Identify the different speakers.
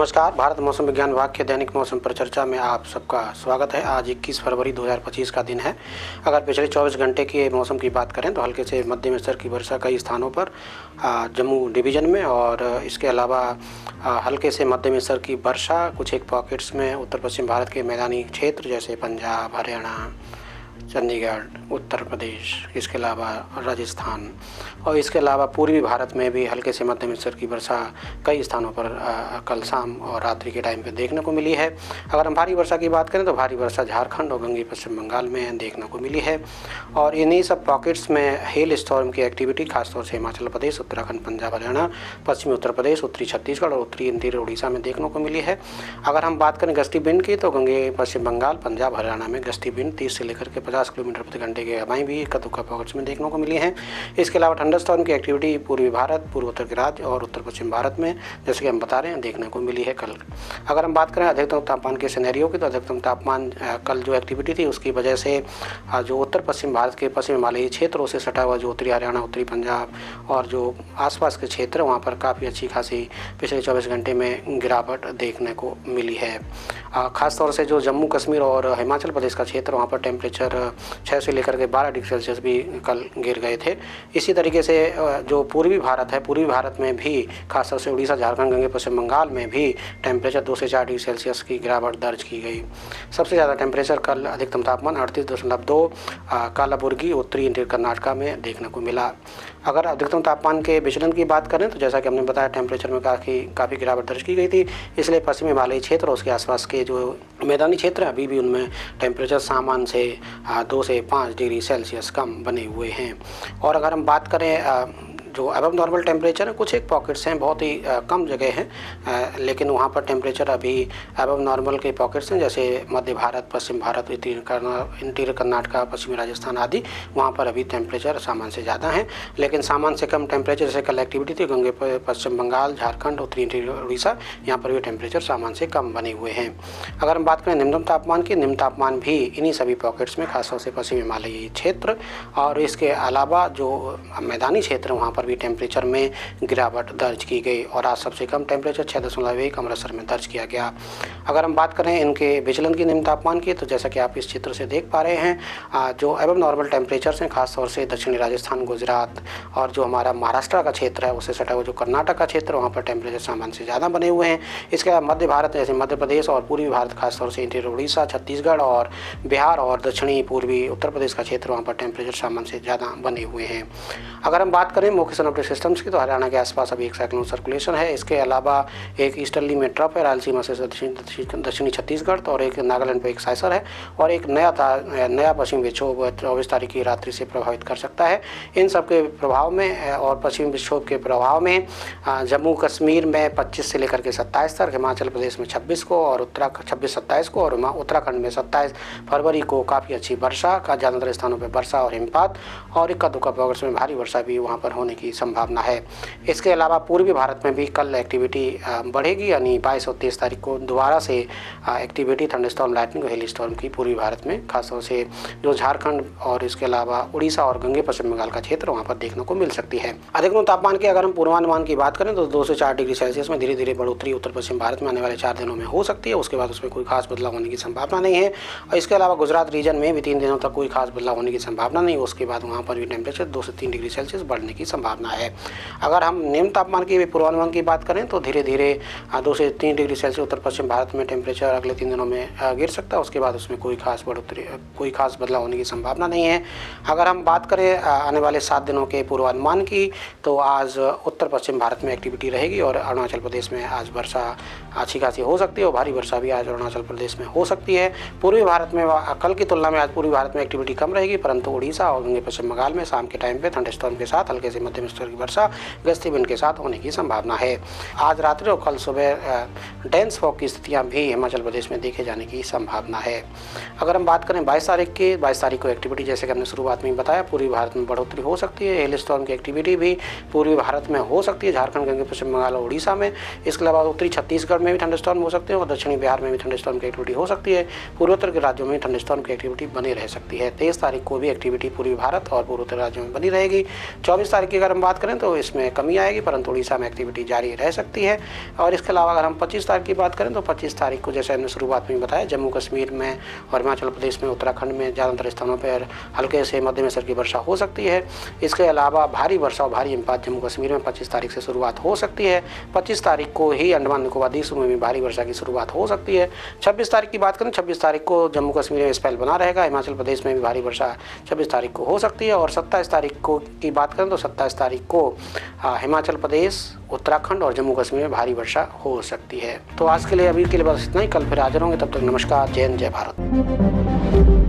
Speaker 1: नमस्कार। भारत मौसम विज्ञान विभाग के दैनिक मौसम पर चर्चा में आप सबका स्वागत है। आज 21 फरवरी 2025 का दिन है। अगर पिछले 24 घंटे के मौसम की बात करें तो हल्के से मध्यम स्तर की वर्षा कई स्थानों पर जम्मू डिवीज़न में, और इसके अलावा हल्के से मध्यम स्तर की वर्षा कुछ एक पॉकेट्स में उत्तर पश्चिम भारत के मैदानी क्षेत्र जैसे पंजाब, हरियाणा, चंडीगढ़, उत्तर प्रदेश, इसके अलावा राजस्थान और इसके अलावा पूर्वी भारत में भी हल्के से मध्यम स्तर की वर्षा कई स्थानों पर कल शाम और रात्रि के टाइम पे देखने को मिली है। अगर हम भारी वर्षा की बात करें तो भारी वर्षा झारखंड और गंगे पश्चिम बंगाल में देखने को मिली है, और इन्हीं सब पॉकेट्स में हेल स्टॉर्म की एक्टिविटी खासतौर से हिमाचल प्रदेश, उत्तराखंड, पंजाब, हरियाणा, पश्चिमी उत्तर प्रदेश, उत्तरी छत्तीसगढ़ और उत्तरी इंटीरियर उड़ीसा में देखने को मिली है। अगर हम बात करें गस्ती बिंड की तो गंगे पश्चिम बंगाल, पंजाब, हरियाणा में गस्ती बिंड 30 से लेकर के 50 किलोमीटर प्रति घंटे की हवाएं भी इक्का दुक्का पॉकेट्स में देखने को मिली हैं। इसके अलावा थंडरस्टॉर्म की एक्टिविटी पूर्वी भारत, पूर्वोत्तर के राज्य और उत्तर पश्चिम भारत में, जैसे कि हम बता रहे हैं, देखने को मिली है कल। अगर हम बात करें अधिकतम तापमान के सिनेरियो की तो अधिकतम तापमान कल जो एक्टिविटी थी उसकी वजह से जो उत्तर पश्चिम भारत के पश्चिम हिमालयी क्षेत्रों से सटा हुआ जो उत्तरी हरियाणा, उत्तरी पंजाब और जो आसपास के क्षेत्र वहाँ पर काफ़ी अच्छी खासी पिछले 24 घंटे में गिरावट देखने को मिली है। ख़ासतौर से जो जम्मू कश्मीर और हिमाचल प्रदेश का क्षेत्र वहाँ पर टेम्परेचर 6 से लेकर के 12 डिग्री सेल्सियस भी कल गिर गए थे। इसी तरीके से जो पूर्वी भारत है, पूर्वी भारत में भी खासतौर से उड़ीसा, झारखंड, गंगे पश्चिम बंगाल में भी टेम्परेचर 2 से 4 डिग्री सेल्सियस की गिरावट दर्ज की गई। सबसे ज़्यादा टेम्परेचर कल अधिकतम तापमान 38.2 कालाबुर्गी, उत्तरी इंटीरियर कर्नाटका में देखने को मिला। अगर अधिकतम तापमान के विचलन की बात करें तो जैसा कि हमने बताया टेम्परेचर में काफ़ी गिरावट दर्ज की गई थी, इसलिए पश्चिमी हिमालयी क्षेत्र और उसके आसपास के जो मैदानी क्षेत्र हैं अभी भी उनमें टेम्परेचर सामान्य से 2 से 5 डिग्री सेल्सियस कम बने हुए हैं। और अगर हम बात करें जो अबव नॉर्मल टेम्परेचर है, कुछ एक पॉकेट्स हैं, बहुत ही कम जगह हैं, लेकिन वहाँ पर टेम्परेचर अभी अबव नॉर्मल के पॉकेट्स हैं, जैसे मध्य भारत, पश्चिम भारत, इंटीरियर कर्नाटका, पश्चिमी राजस्थान आदि, वहाँ पर अभी टेम्परेचर सामान्य से ज़्यादा हैं। लेकिन सामान्य से कम टेम्परेचर जैसे कल एक्टिविटी थी गंगे पश्चिम बंगाल, झारखंड, उत्तरी इंटीरियर उड़ीसा, यहाँ पर भी टेम्परेचर सामान्य से कम बने हुए हैं। अगर हम बात करें निम्नतम तापमान की, निम्न तापमान भी इन्हीं सभी पॉकेट्स में खासतौर से पश्चिमी हिमालयी क्षेत्र और इसके अलावा जो मैदानी क्षेत्र वहाँ भी टेम्परेचर में गिरावट दर्ज की गई, और आज सबसे कम टेम्परेचर 6.1 अमृतसर में दर्ज किया गया। अगर हम बात करें इनके विचलन की निम्न तापमान की तो जैसा कि आप इस चित्र से देख पा रहे हैं, जो एवं नॉर्मल टेम्परेचर्स हैं खासतौर से दक्षिणी राजस्थान, गुजरात और जो हमारा महाराष्ट्र का क्षेत्र है उससे सटा हुआ जो कर्नाटक का क्षेत्र वहाँ पर टेम्परेचर सामान्य से ज़्यादा बने हुए हैं। इसके अलावा मध्य भारत जैसे मध्य प्रदेश और पूर्वी भारत खासतौर से इंटीरियर उड़ीसा, छत्तीसगढ़ और बिहार और दक्षिणी पूर्वी उत्तर प्रदेश का क्षेत्र वहाँ पर टेम्परेचर सामान्य से ज़्यादा बने हुए हैं। अगर हम बात करें मुख्य सिनोप्टिक सिस्टम्स की तो हरियाणा के आसपास अभी एक साइक्लोन सर्कुलेशन है। इसके अलावा एक ईस्टर्ली में ट्रफ है रायलसीमा से दक्षिणी छत्तीसगढ़, और एक नागालैंड पे एक साइसर है, और एक नया पश्चिमी विक्षोभ 24 तारीख की रात्रि से प्रभावित कर सकता है। इन सब के प्रभाव में और पश्चिमी विक्षोभ के प्रभाव में जम्मू कश्मीर में 25 से लेकर के 27 तक, हिमाचल प्रदेश में 26 को और 26-27 को, और उत्तराखंड में 27 फरवरी को काफ़ी अच्छी वर्षा का ज़्यादातर स्थानों पर वर्षा और हिमपात और इक्का दुक्का पॉकेट्स में भारी वर्षा भी वहाँ पर होने की संभावना है। इसके अलावा पूर्वी भारत में भी कल एक्टिविटी बढ़ेगी, यानी 22 और 23 तारीख को दोबारा से एक्टिविटी थंडरस्टॉर्म, लाइटनिंग और हेल स्टॉर्म की पूर्वी भारत में खासतौर से जो झारखंड और इसके अलावा उड़ीसा और गंगे पश्चिम बंगाल का क्षेत्र वहाँ पर देखने को मिल सकती है। अधिकतम तापमान के अगर हम पूर्वानुमान की बात करें तो 2 से 4 डिग्री सेल्सियस में धीरे धीरे बढ़ोतरी उत्तर पश्चिम भारत में आने वाले 4 दिनों में हो सकती है। उसके बाद उसमें कोई खास बदलाव होने की संभावना नहीं है, और इसके अलावा गुजरात रीजन में भी 3 दिनों तक कोई खास बदलाव होने की संभावना नहीं। उसके बाद वहाँ पर भी टेम्परेचर 2 से 3 डिग्री सेल्सियस बढ़ने की संभावना है। अगर हम निम्न तापमान की पूर्वानुमान की बात करें तो धीरे धीरे 2 से 3 डिग्री सेल्सियस उत्तर पश्चिम भारत में टेम्परेचर अगले 3 दिनों में गिर सकता है। उसके बाद उसमें कोई खास बढ़ोतरी, कोई खास बदलाव होने की संभावना नहीं है। अगर हम बात करें आने वाले 7 दिनों के पूर्वानुमान की तो आज उत्तर पश्चिम भारत में एक्टिविटी रहेगी, और अरुणाचल प्रदेश में आज वर्षा अच्छी खासी हो सकती है, और भारी वर्षा भी आज अरुणाचल प्रदेश में हो सकती है। पूर्वी भारत में कल की तुलना में आज पूर्वी भारत में एक्टिविटी कम रहेगी, परंतु उड़ीसा और गंगे पश्चिम बंगाल में शाम के टाइम पे थंडरस्टॉर्म के साथ हल्के से मध्यम स्तर की वर्षा गस्ती बिंद के साथ होने की संभावना है। आज रात्रि और कल सुबह डेंस फॉग की स्थितियां भी हिमाचल प्रदेश में देखे जाने की संभावना है। अगर हम बात करें 22 तारीख की, 22 तारीख को एक्टिविटी जैसे कि हमने शुरुआत में ही बताया पूर्वी भारत में बढ़ोतरी हो सकती है। हेल स्टॉर्म की एक्टिविटी भी पूर्वी भारत में हो सकती है, झारखंड, गंगे पश्चिम बंगाल और उड़ीसा में। इसके अलावा उत्तरी छत्तीसगढ़ में भी थंडरस्टॉर्म हो सकते हैं, और दक्षिणी बिहार में भी थंडरस्टॉर्म की एक्टिविटी हो सकती है। पूर्वोत्तर के राज्यों में थंडरस्टॉर्म की एक्टिविटी बनी रह सकती है। 23 तारीख को भी एक्टिविटी पूर्वी भारत और पूर्वोत्तर राज्यों में बनी रहेगी। 24 तारीख की अगर हम बात करें तो इसमें कमी आएगी, परंतु उड़ीसा में एक्टिविटी जारी रह सकती है। और इसके अलावा अगर हम 25 तारीख की बात करें तो 25 तारीख को जैसे हमने शुरुआत में बताया, जम्मू कश्मीर में और हिमाचल प्रदेश में, उत्तराखंड में ज़्यादातर स्थानों पर हल्के से मध्यम स्तर की वर्षा हो सकती है। इसके अलावा भारी वर्षा और भारी हिमपात जम्मू कश्मीर में 25 तारीख से शुरुआत हो सकती है। 25 तारीख को ही अंडमान निकोबार द्वीप समूह में भारी वर्षा की शुरुआत हो सकती है। 26 तारीख की बात करें, 26 तारीख को जम्मू कश्मीर में स्पेल बना रहेगा, हिमाचल प्रदेश में भी भारी वर्षा 26 तारीख को हो सकती है। और 27 तारीख को की बात करें तो 27 तारीख को हिमाचल प्रदेश, उत्तराखंड और जम्मू कश्मीर में भारी वर्षा हो सकती है। तो आज के लिए अभी के लिए बस इतना ही। कल फिर हाजिर होंगे, तब तक नमस्कार, जय हिंद, जय भारत।